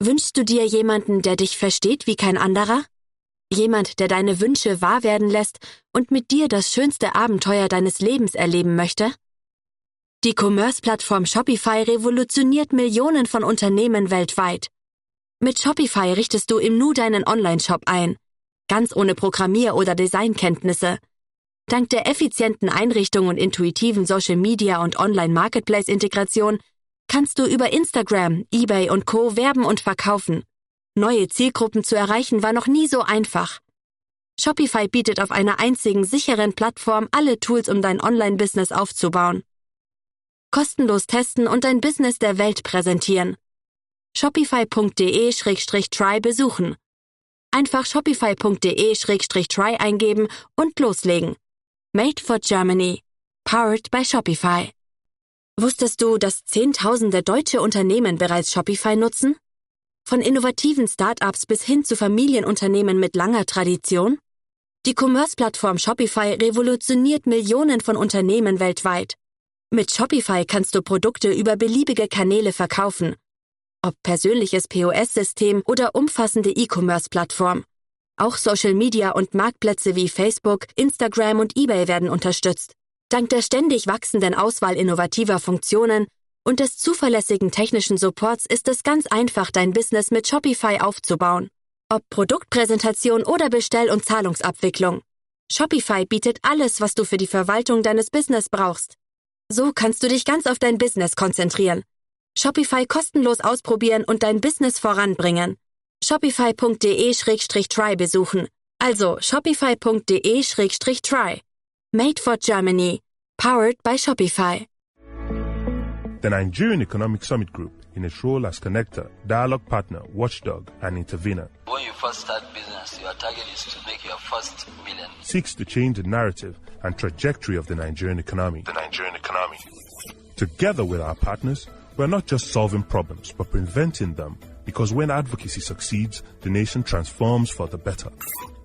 Wünschst du dir jemanden, der dich versteht wie kein anderer? Jemand, der deine Wünsche wahr werden lässt und mit dir das schönste Abenteuer deines Lebens erleben möchte? Die Commerce-Plattform Shopify revolutioniert Millionen von Unternehmen weltweit. Mit Shopify richtest du im Nu deinen Online-Shop ein, ganz ohne Programmier- oder Designkenntnisse. Dank der effizienten Einrichtung und intuitiven Social-Media- und Online-Marketplace-Integration kannst du über Instagram, eBay und Co. werben und verkaufen. Neue Zielgruppen zu erreichen war noch nie so einfach. Shopify bietet auf einer einzigen sicheren Plattform alle Tools, um dein Online-Business aufzubauen. Kostenlos testen und dein Business der Welt präsentieren. Shopify.de/try besuchen. Einfach shopify.de/try eingeben und loslegen. Made for Germany. Powered by Shopify. Wusstest du, dass Zehntausende deutsche Unternehmen bereits Shopify nutzen? Von innovativen Start-ups bis hin zu Familienunternehmen mit langer Tradition? Die Commerce-Plattform Shopify revolutioniert Millionen von Unternehmen weltweit. Mit Shopify kannst du Produkte über beliebige Kanäle verkaufen. Ob persönliches POS-System oder umfassende E-Commerce-Plattform. Auch Social Media und Marktplätze wie Facebook, Instagram und eBay werden unterstützt. Dank der ständig wachsenden Auswahl innovativer Funktionen und des zuverlässigen technischen Supports ist es ganz einfach, dein Business mit Shopify aufzubauen. Ob Produktpräsentation oder Bestell- und Zahlungsabwicklung. Shopify bietet alles, was du für die Verwaltung deines Business brauchst. So kannst du dich ganz auf dein Business konzentrieren. Shopify kostenlos ausprobieren und dein Business voranbringen. Shopify.de/try besuchen. Also shopify.de/try. Made for Germany. Powered by Shopify. The Nigerian Economic Summit Group, in its role as connector, dialogue partner, watchdog, and intervener, when you first start business, your target is to make your first million. Seeks to change the narrative and trajectory of the Nigerian economy. Together with our partners, we're not just solving problems, but preventing them, because when advocacy succeeds, the nation transforms for the better.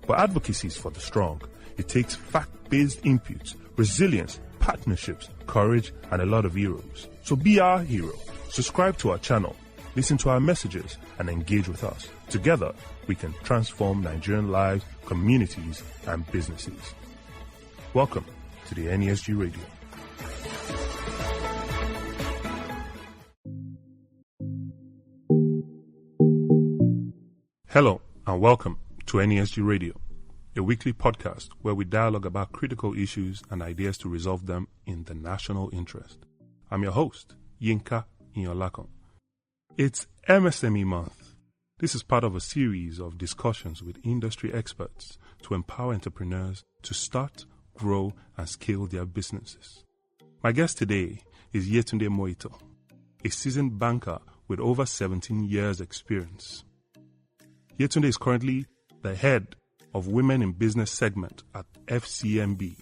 But advocacy is for the strong. It takes fact-based inputs, resilience, partnerships, courage, and a lot of heroes. So be our hero. Subscribe to our channel, listen to our messages, and engage with us. Together, we can transform Nigerian lives, communities, and businesses. Welcome to the NESG Radio. Hello, and welcome to NESG Radio, a weekly podcast where we dialogue about critical issues and ideas to resolve them in the national interest. I'm your host, Yinka Inyolakon. It's MSME Month. This is part of a series of discussions with industry experts to empower entrepreneurs to start, grow, and scale their businesses. My guest today is Yetunde Moito, a seasoned banker with over 17 years' experience. Yetunde is currently the head of Women in Business segment at FCMB.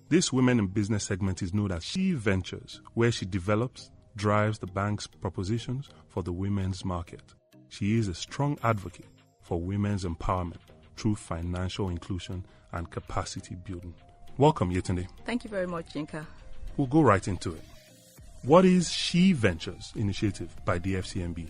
This Women in Business segment is known as SheVentures, where she develops, drives the bank's propositions for the women's market. She is a strong advocate for women's empowerment through financial inclusion and capacity building. Welcome, Yetunde. Thank you very much, Yinka. We'll go right into it. What is SheVentures initiative by the FCMB?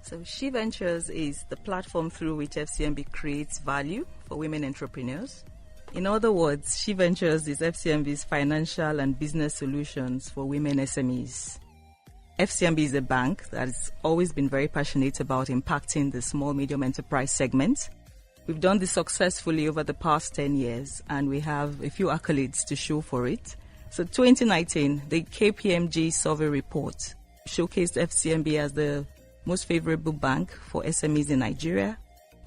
So SheVentures is the platform through which FCMB creates value for women entrepreneurs. In other words, SheVentures is FCMB's financial and business solutions for women SMEs. FCMB is a bank that has always been very passionate about impacting the small-medium enterprise segment. We've done this successfully over the past 10 years, and we have a few accolades to show for it. So 2019, the KPMG survey report showcased FCMB as the most favorable bank for SMEs in Nigeria.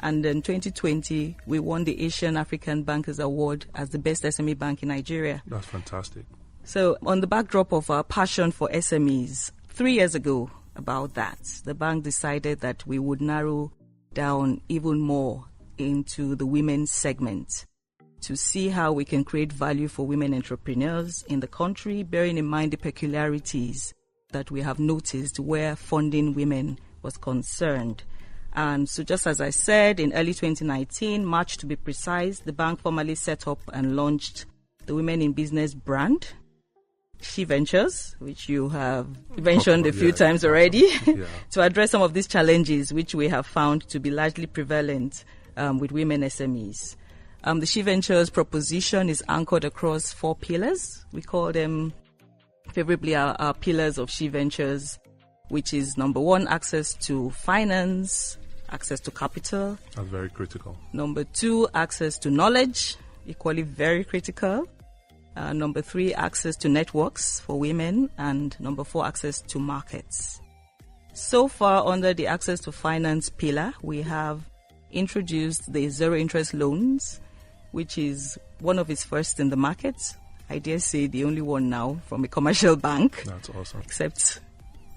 And in 2020, we won the Asian African Bankers Award as the best SME bank in Nigeria. That's fantastic. So on the backdrop of our passion for SMEs, 3 years ago about that, the bank decided that we would narrow down even more into the women's segment to see how we can create value for women entrepreneurs in the country, bearing in mind the peculiarities that we have noticed where funding women was concerned. And so just as I said, in early 2019, March to be precise, the bank formally set up and launched the Women in Business brand SheVentures, which you have mentioned a few times already, to address some of these challenges which we have found to be largely prevalent with women SMEs. The SheVentures proposition is anchored across 4 pillars. We call them favorably our pillars of SheVentures, which is number 1, access to finance, access to capital. That's very critical. Number 2, access to knowledge, equally very critical. Number 3, access to networks for women. And number 4, access to markets. So far, under the access to finance pillar, we have introduced the zero interest loans, which is one of its first in the market. I dare say the only one now from a commercial bank. That's awesome. Except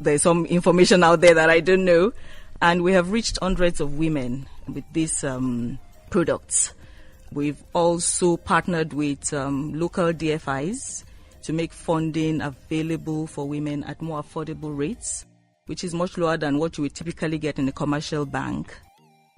there's some information out there that I don't know. And we have reached hundreds of women with these products. We've also partnered with local DFIs to make funding available for women at more affordable rates, which is much lower than what you would typically get in a commercial bank.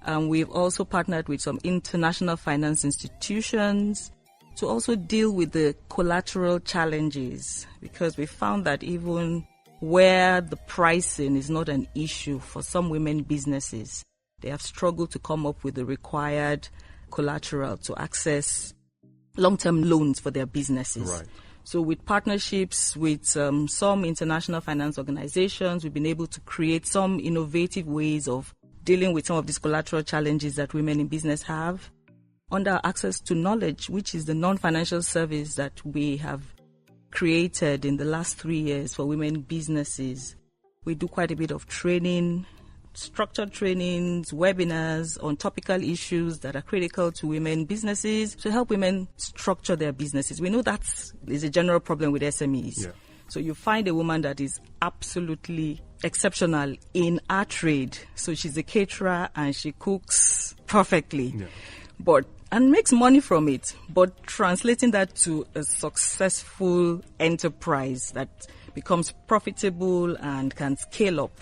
We've also partnered with some international finance institutions to also deal with the collateral challenges, because we found that even where the pricing is not an issue for some women businesses, they have struggled to come up with the required collateral to access long-term loans for their businesses. Right. So with partnerships with some international finance organizations, we've been able to create some innovative ways of dealing with some of these collateral challenges that women in business have. Under access to knowledge, which is the non-financial service that we have created in the last 3 years for women businesses, we do quite a bit of training, structured trainings, webinars on topical issues that are critical to women businesses to help women structure their businesses. We know that is a general problem with SMEs. Yeah. So you find a woman that is absolutely exceptional in our trade. So she's a caterer and she cooks perfectly, and makes money from it. But translating that to a successful enterprise that becomes profitable and can scale up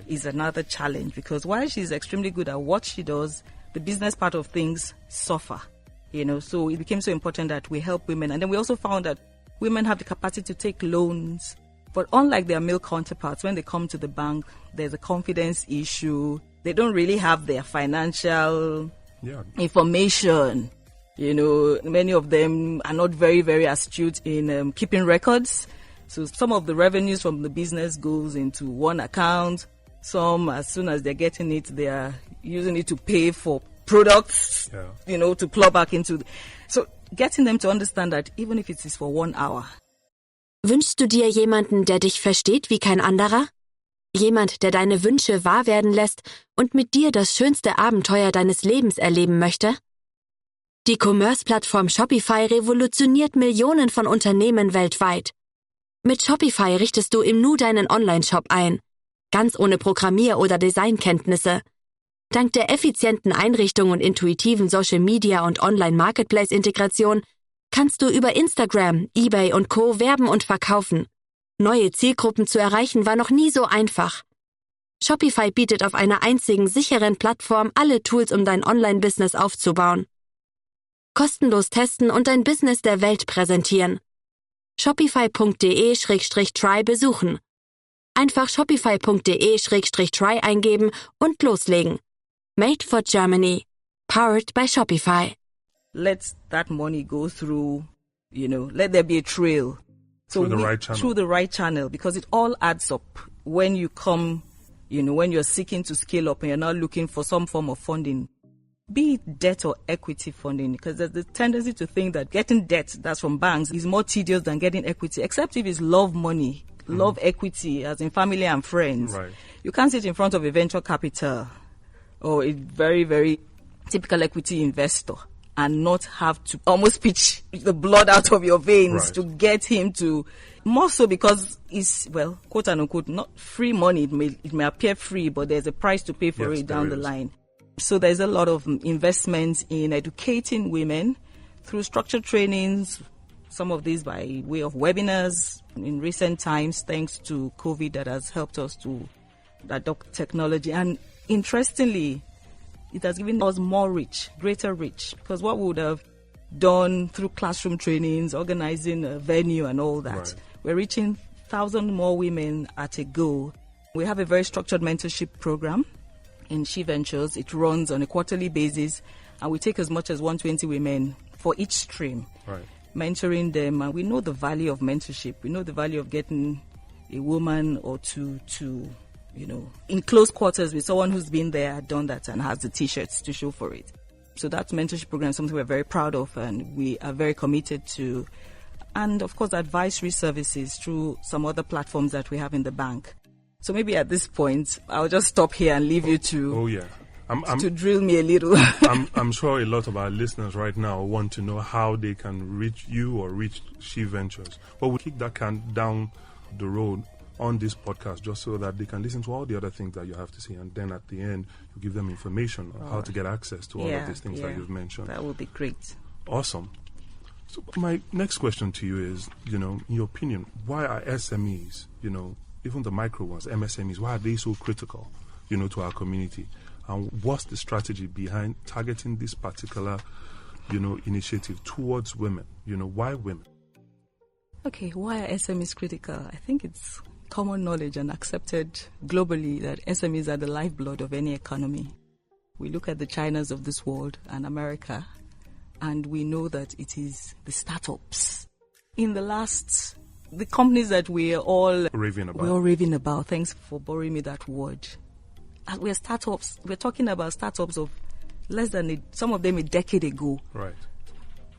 is another challenge, because while she's extremely good at what she does, the business part of things suffer. So it became so important that we help women. And then we also found that women have the capacity to take loans, but unlike their male counterparts, when they come to the bank, there's a confidence issue. They don't really have their financial information. Many of them are not very, very astute in keeping records. So some of the revenues from the business goes into one account. Some, as soon as they're getting it, they are using it to pay for products, to plug back into. So getting them to understand that even if it is for 1 hour. Wünschst du dir jemanden, der dich versteht wie kein anderer? Jemand, der deine Wünsche wahr werden lässt und mit dir das schönste Abenteuer deines Lebens erleben möchte? Die Commerce-Plattform Shopify revolutioniert Millionen von Unternehmen weltweit. Mit Shopify richtest du im Nu deinen Online-Shop ein, ganz ohne Programmier- oder Designkenntnisse. Dank der effizienten Einrichtung und intuitiven Social-Media- und Online-Marketplace-Integration kannst du über Instagram, eBay und Co. werben und verkaufen. Neue Zielgruppen zu erreichen war noch nie so einfach. Shopify bietet auf einer einzigen sicheren Plattform alle Tools, um dein Online-Business aufzubauen. Kostenlos testen und dein Business der Welt präsentieren. Shopify.de/try besuchen. Einfach shopify.de/try eingeben und loslegen. Made for Germany. Powered by Shopify. Let that money go through, let there be a trail. So through the right channel, because it all adds up when you come, when you're seeking to scale up and you're not looking for some form of funding, be it debt or equity funding, because there's the tendency to think that getting debt that's from banks is more tedious than getting equity, except if it's love money, love equity, as in family and friends. Right. You can't sit in front of a venture capital or a very, very typical equity investor and not have to almost pitch the blood out of your veins to get him to, more so because it's, quote unquote, not free money. It may appear free, but there's a price to pay for it down the line. So there's a lot of investments in educating women through structured trainings, some of these by way of webinars in recent times, thanks to COVID, that has helped us to adopt technology. And interestingly, it has given us more reach, greater reach, because what we would have done through classroom trainings, organizing a venue and all that, We're reaching 1,000 more women at a go. We have a very structured mentorship program in SheVentures. It runs on a quarterly basis, and we take as much as 120 women for each stream, mentoring them. And we know the value of mentorship. We know the value of getting a woman or two to, in close quarters with someone who's been there, done that, and has the T-shirts to show for it. So that mentorship program is something we're very proud of, and we are very committed to. And, of course, advisory services through some other platforms that we have in the bank. So maybe at this point, I'll just stop here and leave you to to drill me a little. I'm sure a lot of our listeners right now want to know how they can reach you or reach SheVentures. But we'll kick that can down the road on this podcast just so that they can listen to all the other things that you have to say. And then at the end, you give them information on how to get access to all of these things that you've mentioned. That would be great. Awesome. So my next question to you is, in your opinion, why are SMEs, even the micro ones, MSMEs, why are they so critical, to our community? And what's the strategy behind targeting this particular, initiative towards women? Why women? Okay, why are SMEs critical? I think it's common knowledge and accepted globally that SMEs are the lifeblood of any economy. We look at the Chinas of this world and America, and we know that it is the startups. The companies that we're all raving about. Thanks for borrowing me that word. And we're startups. We're talking about startups of less than some of them a decade ago. Right.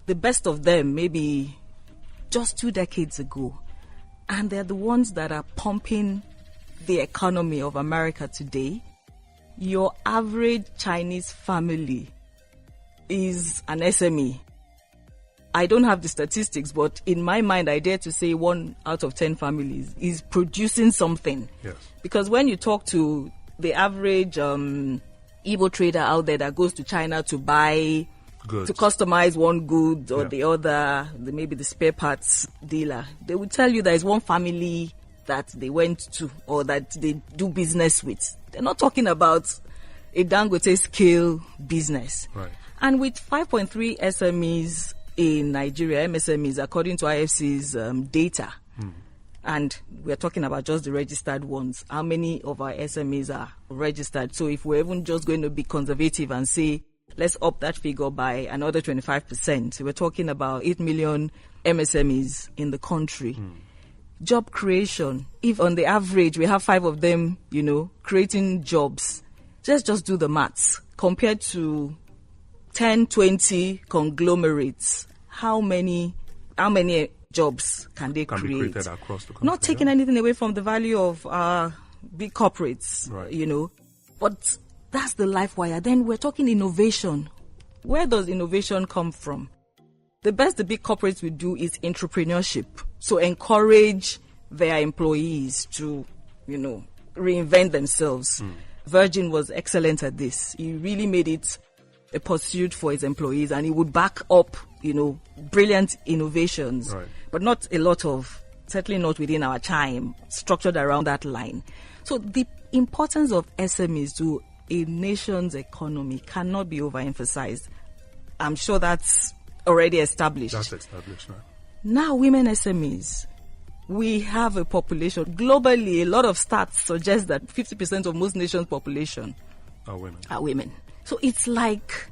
The best of them maybe just 2 decades ago. And they're the ones that are pumping the economy of America today. Your average Chinese family is an SME. I don't have the statistics, but in my mind, I dare to say 1 out of 10 families is producing something. Yes. Because when you talk to the average Igbo trader out there that goes to China to buy goods, to customize one good or the other, maybe the spare parts dealer, they will tell you there is one family that they went to or that they do business with. They're not talking about a Dangote scale business. Right. And with 5.3 SMEs in Nigeria, MSMEs, according to IFC's data, and we're talking about just the registered ones, how many of our SMEs are registered? So if we're even just going to be conservative and say, let's up that figure by another 25%, so we're talking about 8 million MSMEs in the country. Job creation, if on the average we have 5 of them, creating jobs, let's just do the maths. Compared to 10, 20 conglomerates, how many jobs can they create? Be created across the country, not taking anything away from the value of big corporates, but that's the life wire. Then we're talking innovation. Where does innovation come from? The best the big corporates will do is entrepreneurship. So encourage their employees to, reinvent themselves. Virgin was excellent at this. He really made it a pursuit for his employees, and he would back up, brilliant innovations, but not a lot of, certainly not within our time, structured around that line. So the importance of SMEs to a nation's economy cannot be overemphasized. I'm sure that's already established. That's established now. Now, women SMEs, we have a population. Globally, a lot of stats suggest that 50% of most nations' population are women. So it's like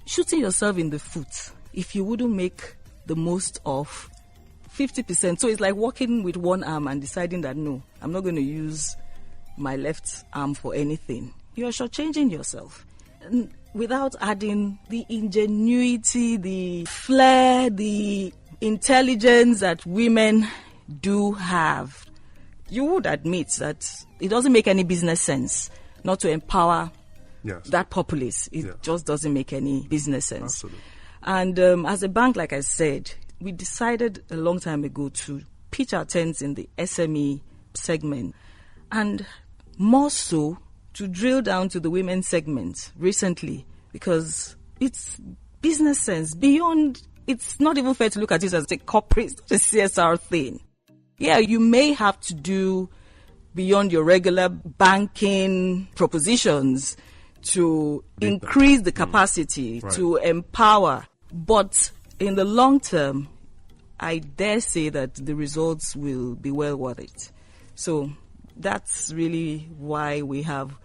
shooting yourself in the foot if you wouldn't make the most of 50%. So it's like walking with one arm and deciding that, no, I'm not going to use my left arm for anything. You're shortchanging yourself. And without adding the ingenuity, the flair, the intelligence that women do have, you would admit that it doesn't make any business sense not to empower that populace. It just doesn't make any business sense. Absolutely. And as a bank, like I said, we decided a long time ago to pitch our tents in the SME segment, and more so to drill down to the women segment recently, because it's business sense beyond. It's not even fair to look at it as a corporate, a CSR thing. Yeah, you may have to do beyond your regular banking propositions to increase the capacity, to empower. But in the long term, I dare say that the results will be well worth it. So that's really why we have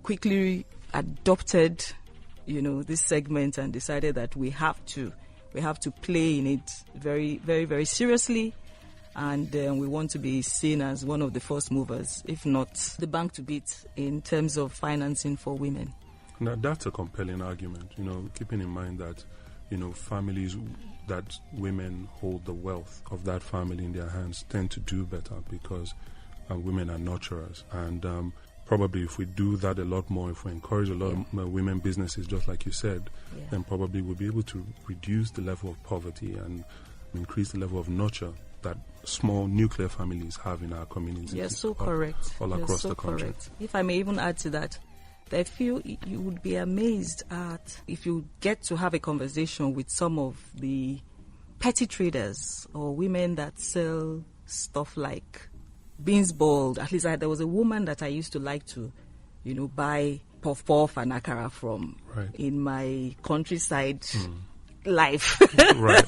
quickly adopted, this segment and decided that we have to play in it very, very, very seriously. And we want to be seen as one of the first movers, if not the bank to beat in terms of financing for women. Now, that's a compelling argument, keeping in mind that, families that women hold the wealth of that family in their hands tend to do better because women are nurturers. And probably if we do that a lot more, if we encourage a lot of women businesses, just like you said, then probably we'll be able to reduce the level of poverty and increase the level of nurture that small nuclear families have in our communities. You're so correct. All across the country. Correct. If I may even add to that, I feel you would be amazed at if you get to have a conversation with some of the petty traders or women that sell stuff like beans boiled. At least there was a woman that I used to like to, buy puff and akara from in my countryside life. Right.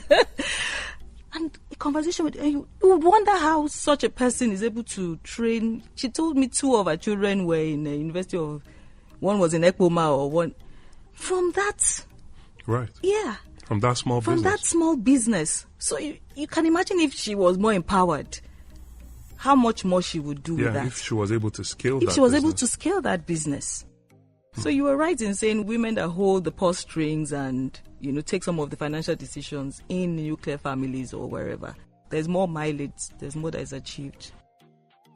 And a conversation with her, you would wonder how such a person is able to train. She told me 2 of her children were in the University of... One was in Ekpoma or one... From that... Right. Yeah. From that small business. From that small business. So you can imagine if she was more empowered, how much more she would do with that. If she was able to scale that business. If she was able to scale that business. So you were right in saying women that hold the purse strings and, take some of the financial decisions in nuclear families or wherever. There's more mileage. There's more that is achieved.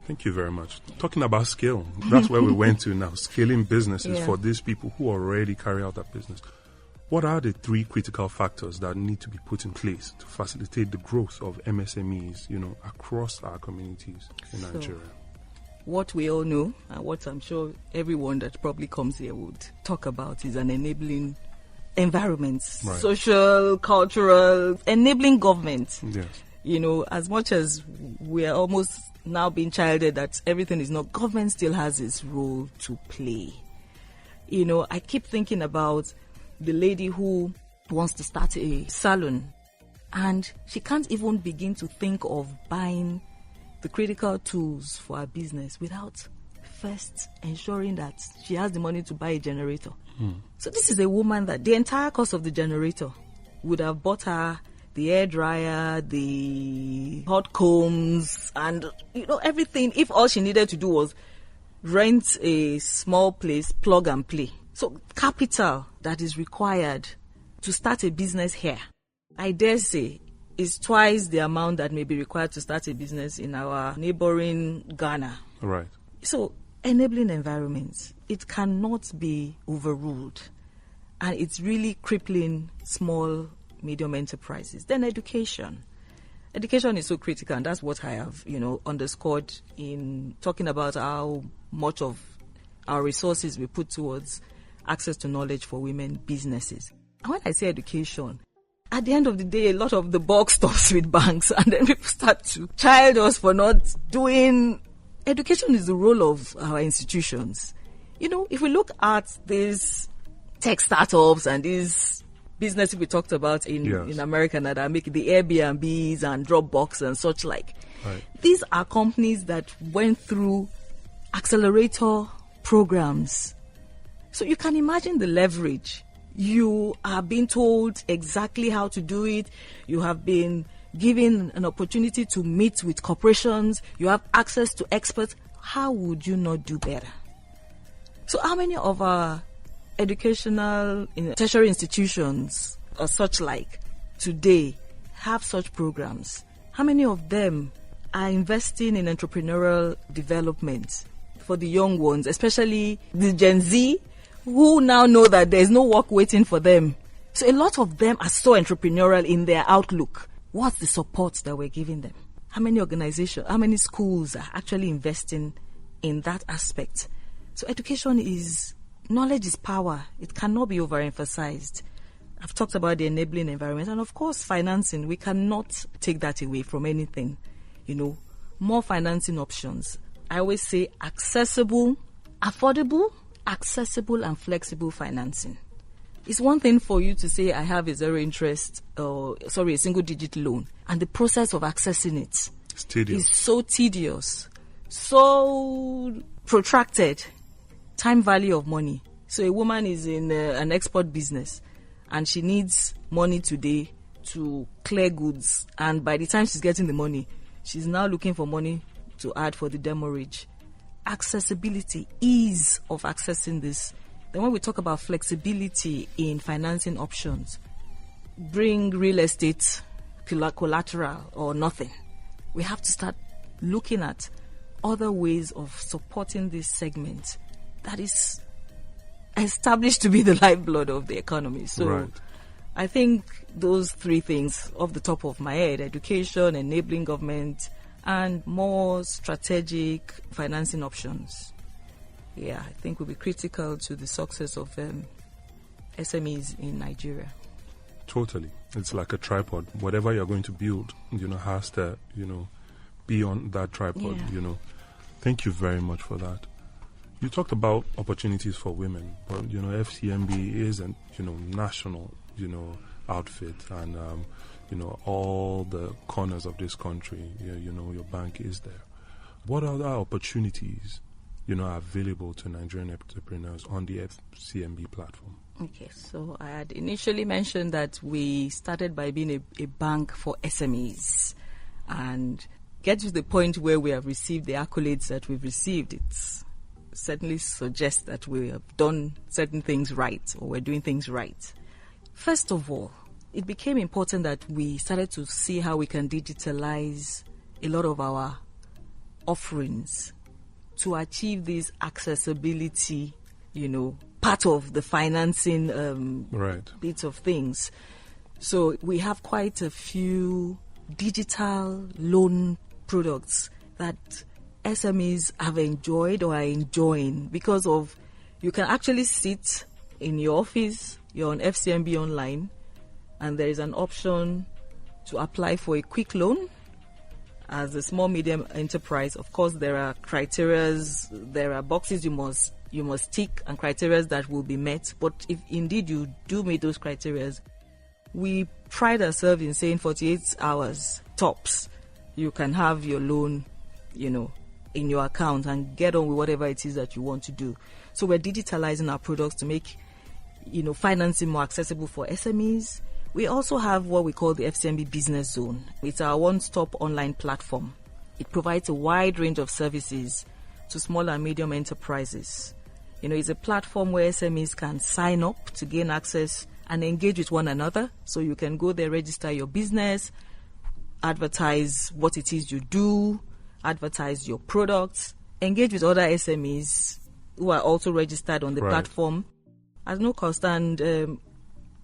Thank you very much. Talking about scale, that's where we went to now. Scaling businesses for these people who already carry out that business. What are the 3 critical factors that need to be put in place to facilitate the growth of MSMEs, across our communities in Nigeria? What we all know, and what I'm sure everyone that probably comes here would talk about, is an enabling environment, social, cultural, enabling government. Yes. As much as we are almost now being chided that everything is not, government still has its role to play. I keep thinking about the lady who wants to start a salon, and she can't even begin to think of buying the critical tools for her business without first ensuring that she has the money to buy a generator. So this is a woman that the entire cost of the generator would have bought her the air dryer, the hot combs, and everything, if all she needed to do was rent a small place, plug and play. So capital that is required to start a business here, I dare say, is twice the amount that may be required to start a business in our neighboring Ghana. Right. So enabling environments, it cannot be overruled. And it's really crippling small, medium enterprises. Then education. Education is so critical, and that's what I have, underscored in talking about how much of our resources we put towards access to knowledge for women businesses. And when I say education, at the end of the day, a lot of the buck stops with banks, and then people start to chide us for not doing. Education is the role of our institutions. If we look at these tech startups and these businesses we talked about in America that are making the Airbnbs and Dropbox and such like, these are companies that went through accelerator programs. So you can imagine the leverage. You are being told exactly how to do it. You have been given an opportunity to meet with corporations. You have access to experts. How would you not do better? So how many of our educational tertiary institutions or such like today have such programs? How many of them are investing in entrepreneurial development for the young ones, especially the Gen Z, who now know that there's no work waiting for them? So a lot of them are so entrepreneurial in their outlook. What's the support that we're giving them? How many organizations, how many schools are actually investing in that aspect? So education is, knowledge is power. It cannot be overemphasized. I've talked about the enabling environment, and of course financing. We cannot take that away from anything. More financing options. I always say affordable, accessible and flexible financing. It's one thing for you to say, I have a a single digit loan. And the process of accessing it is so tedious, so protracted, time value of money. So a woman is in an export business and she needs money today to clear goods. And by the time she's getting the money, she's now looking for money to add for the demurrage. Accessibility, ease of accessing this. Then when we talk about flexibility in financing options, bring real estate collateral or nothing. We have to start looking at other ways of supporting this segment that is established to be the lifeblood of the economy. So right. I think those three things off the top of my head: education, enabling government, and more strategic financing options. Yeah, I think will be critical to the success of SMEs in Nigeria. Totally. It's like a tripod. Whatever you're going to build, has to, be on that tripod, Thank you very much for that. You talked about opportunities for women, but, FCMB is a, national, outfit, and, all the corners of this country, your bank is there. What other opportunities are available to Nigerian entrepreneurs on the FCMB platform? Okay, so I had initially mentioned that we started by being a bank for SMEs, and get to the point where we have received the accolades that we've received. It certainly suggests that we have done certain things right, or we're doing things right. First of all, it became important that we started to see how we can digitalize a lot of our offerings to achieve this accessibility, part of the financing bits of things. So we have quite a few digital loan products that SMEs have enjoyed or are enjoying because of, you can actually sit in your office, you're on FCMB online, and there is an option to apply for a quick loan. As a small medium enterprise, of course, there are criterias, there are boxes you must tick and criterias that will be met. But if indeed you do meet those criterias, we pride ourselves in saying 48 hours tops, you can have your loan, in your account and get on with whatever it is that you want to do. So we're digitalizing our products to make, financing more accessible for SMEs. We also have what we call the FCMB Business Zone. It's our one-stop online platform. It provides a wide range of services to small and medium enterprises. It's a platform where SMEs can sign up to gain access and engage with one another. So you can go there, register your business, advertise what it is you do, advertise your products, engage with other SMEs who are also registered on the platform at no cost. And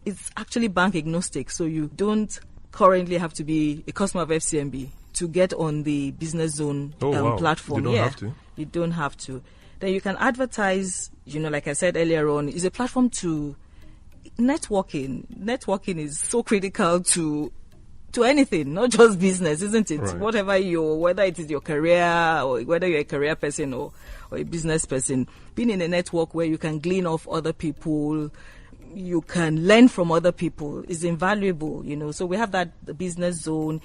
it's actually bank agnostic, so you don't currently have to be a customer of FCMB to get on the Business Zone platform. You don't have to. You don't have to. Then you can advertise, like I said earlier on, it's a platform to networking. Networking is so critical to anything, not just business, isn't it? Right. Whether it is your career or whether you're a career person or a business person, being in a network where you can glean off other people, you can learn from other people is invaluable, So we have the Business Zone.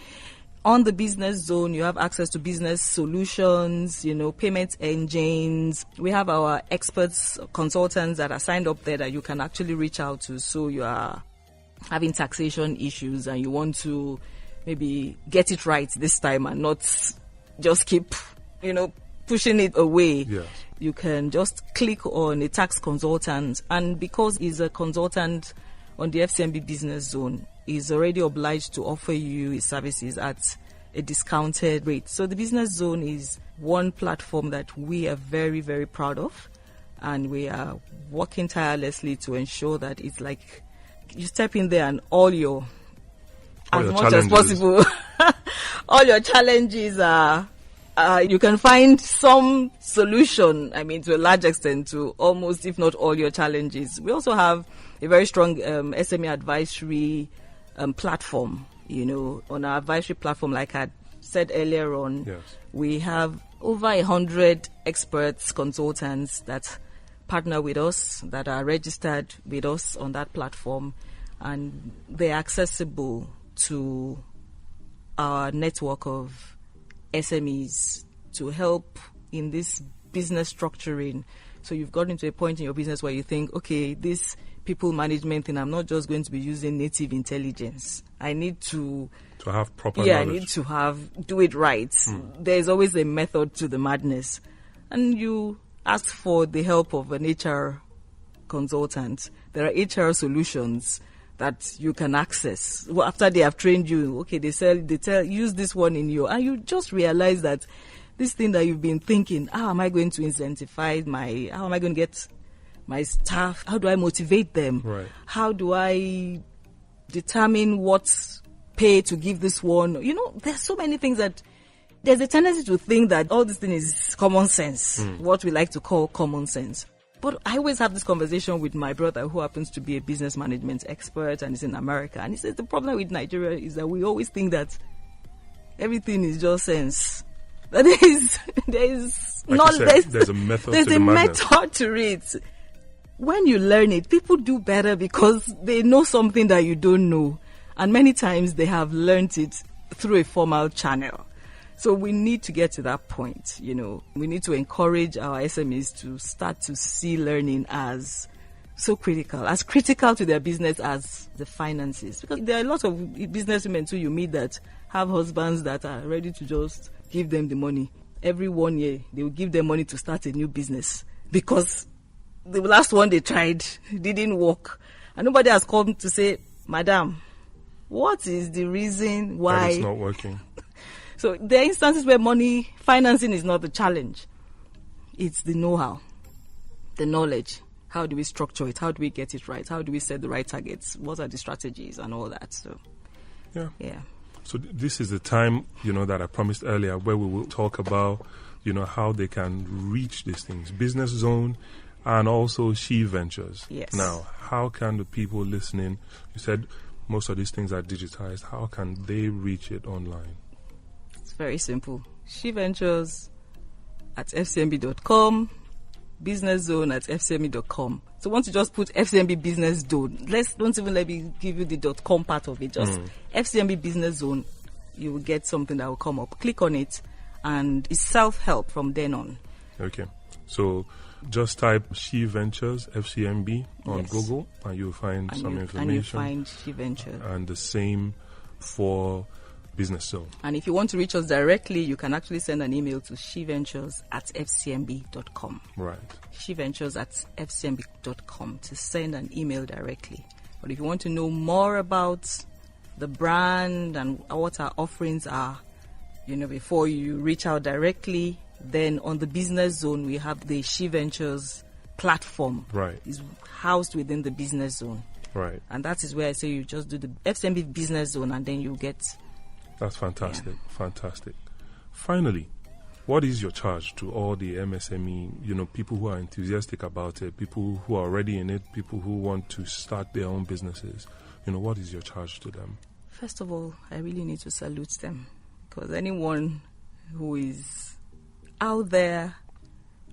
On the Business Zone, you have access to business solutions, payment engines. We have our experts, consultants that are signed up there that you can actually reach out to. So you are having taxation issues and you want to maybe get it right this time and not just keep, pushing it away. Yes. You can just click on a tax consultant, and because he's a consultant on the FCMB Business Zone, he's already obliged to offer you his services at a discounted rate. So the Business Zone is one platform that we are very, very proud of, and we are working tirelessly to ensure that it's like you step in there and all as much as possible, all your challenges are you can find some solution, to a large extent, to almost, if not all, your challenges. We also have a very strong SME advisory platform. On our advisory platform, like I said earlier on, yes, we have over 100 experts, consultants that partner with us, that are registered with us on that platform, and they're accessible to our network of SMEs to help in this business structuring. So you've gotten to a point in your business where you think, okay, this people management thing, I'm not just going to be using native intelligence. I need to have proper knowledge. I need to do it right. There's always a method to the madness. And you ask for the help of an HR consultant. There are HR solutions that you can access. Well, after they have trained you, okay, they tell, use this one in you. And you just realize that this thing that you've been thinking, how am I going to incentivize how am I going to get my staff? How do I motivate them? Right. How do I determine what pay to give this one? There's so many things that there's a tendency to think that all this thing is common sense, what we like to call common sense. But I always have this conversation with my brother, who happens to be a business management expert and is in America. And he says the problem with Nigeria is that we always think that everything is just sense. That there's a method. There's a method to it. When you learn it, people do better because they know something that you don't know. And many times they have learned it through a formal channel. So we need to get to that point, We need to encourage our SMEs to start to see learning as so critical, as critical to their business as the finances. Because there are a lot of businesswomen too you meet that have husbands that are ready to just give them the money. Every 1 year, they will give them money to start a new business because the last one they tried didn't work. And nobody has come to say, Madam, what is the reason why that it's not working? So there are instances where financing is not the challenge. It's the know-how, the knowledge. How do we structure it? How do we get it right? How do we set the right targets? What are the strategies and all that? So, yeah. So this is the time, that I promised earlier, where we will talk about, how they can reach these things. Business Zone and also SheVentures. Yes. Now, how can the people listening, you said most of these things are digitized, how can they reach it online? It's very simple. SheVentures at fcmb.com, Business Zone at fcmb.com. So once you just put FCMB Business Zone, don't even let me give you the .com part of it. Just FCMB Business Zone, you will get something that will come up. Click on it, and it's self-help from then on. Okay. So just type SheVentures, FCMB on Google, and you'll find some information. And you find SheVentures. And the same for Business Zone. And if you want to reach us directly, you can actually send an email to SheVentures at fcmb.com. Right. SheVentures at fcmb.com to send an email directly. But if you want to know more about the brand and what our offerings are, before you reach out directly, then on the Business Zone, we have the SheVentures platform. Right. It's housed within the Business Zone. Right. And that is where I say you just do the FCMB Business Zone, and then you get... That's fantastic. Yeah. Fantastic. Finally, what is your charge to all the MSME, people who are enthusiastic about it, people who are already in it, people who want to start their own businesses? What is your charge to them? First of all, I really need to salute them, because anyone who is out there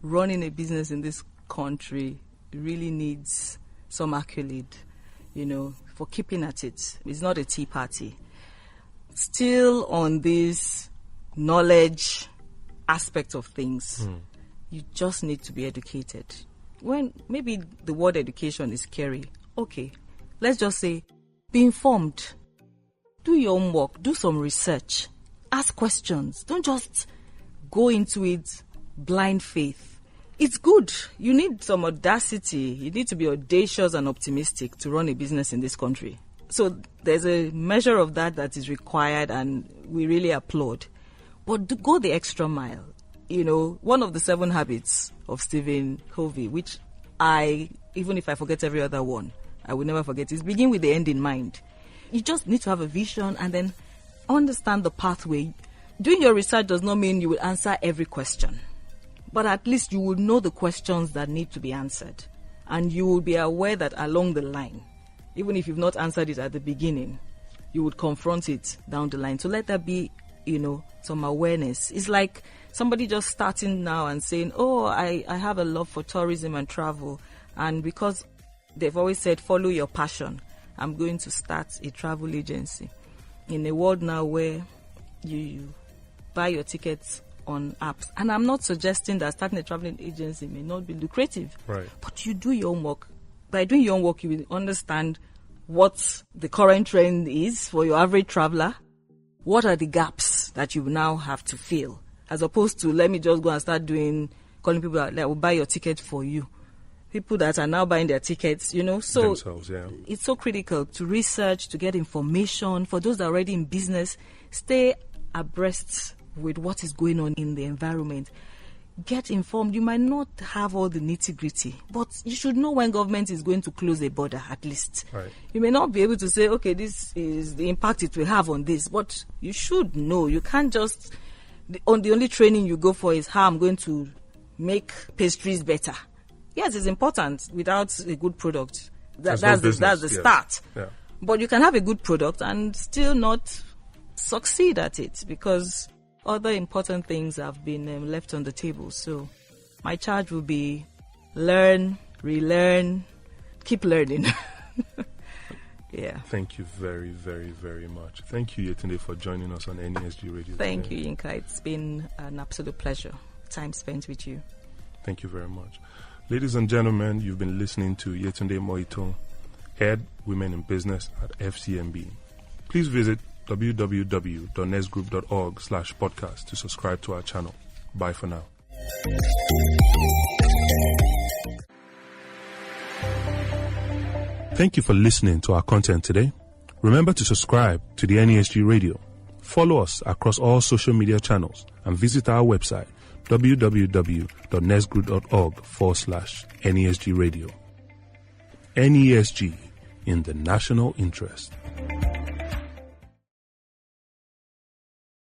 running a business in this country really needs some accolade, for keeping at it. It's not a tea party. Still on this knowledge aspect of things, you just need to be educated. When maybe the word education is scary, okay, let's just say be informed. Do your homework, do some research, ask questions. Don't just go into it blind faith. It's good. You need some audacity. You need to be audacious and optimistic to run a business in this country. So there's a measure of that is required, and we really applaud. But go the extra mile. One of the 7 habits of Stephen Covey, which even if I forget every other one, I will never forget, is begin with the end in mind. You just need to have a vision and then understand the pathway. Doing your research does not mean you will answer every question, but at least you will know the questions that need to be answered. And you will be aware that along the line, even if you've not answered it at the beginning, you would confront it down the line. So let there be, some awareness. It's like somebody just starting now and saying, oh, I have a love for tourism and travel, and because they've always said, follow your passion, I'm going to start a travel agency. In a world now where you buy your tickets on apps, and I'm not suggesting that starting a traveling agency may not be lucrative, right? But you do your homework. By doing your homework, you will understand what the current trend is for your average traveler. What are the gaps that you now have to fill, as opposed to let me just go and start calling people that will buy your ticket for you. People that are now buying their tickets, so themselves, yeah. It's so critical to research, to get information. For those that are already in business, stay abreast with what is going on in the environment. Get informed. You might not have all the nitty-gritty, but you should know when government is going to close a border, at least. Right. You may not be able to say, okay, this is the impact it will have on this, but you should know. You can't just, the only training you go for is how I'm going to make pastries better. Yes, it's important. Without a good product, that's the start. Yeah. But you can have a good product and still not succeed at it because other important things have been left on the table. So my charge will be learn, relearn, keep learning. Yeah. Thank you very, very, very much. Thank you, Yetunde, for joining us on NESG Radio. Thank you, Yinka. It's been an absolute pleasure. Time spent with you. Thank you very much. Ladies and gentlemen, you've been listening to Yetunde Moito, Head Women in Business at FCMB. Please visit www.nesgroup.org/podcast to subscribe to our channel. Bye for now. Thank you for listening to our content today. Remember to subscribe to the NESG Radio. Follow us across all social media channels and visit our website www.nesgroup.org/NESG Radio. NESG, in the national interest.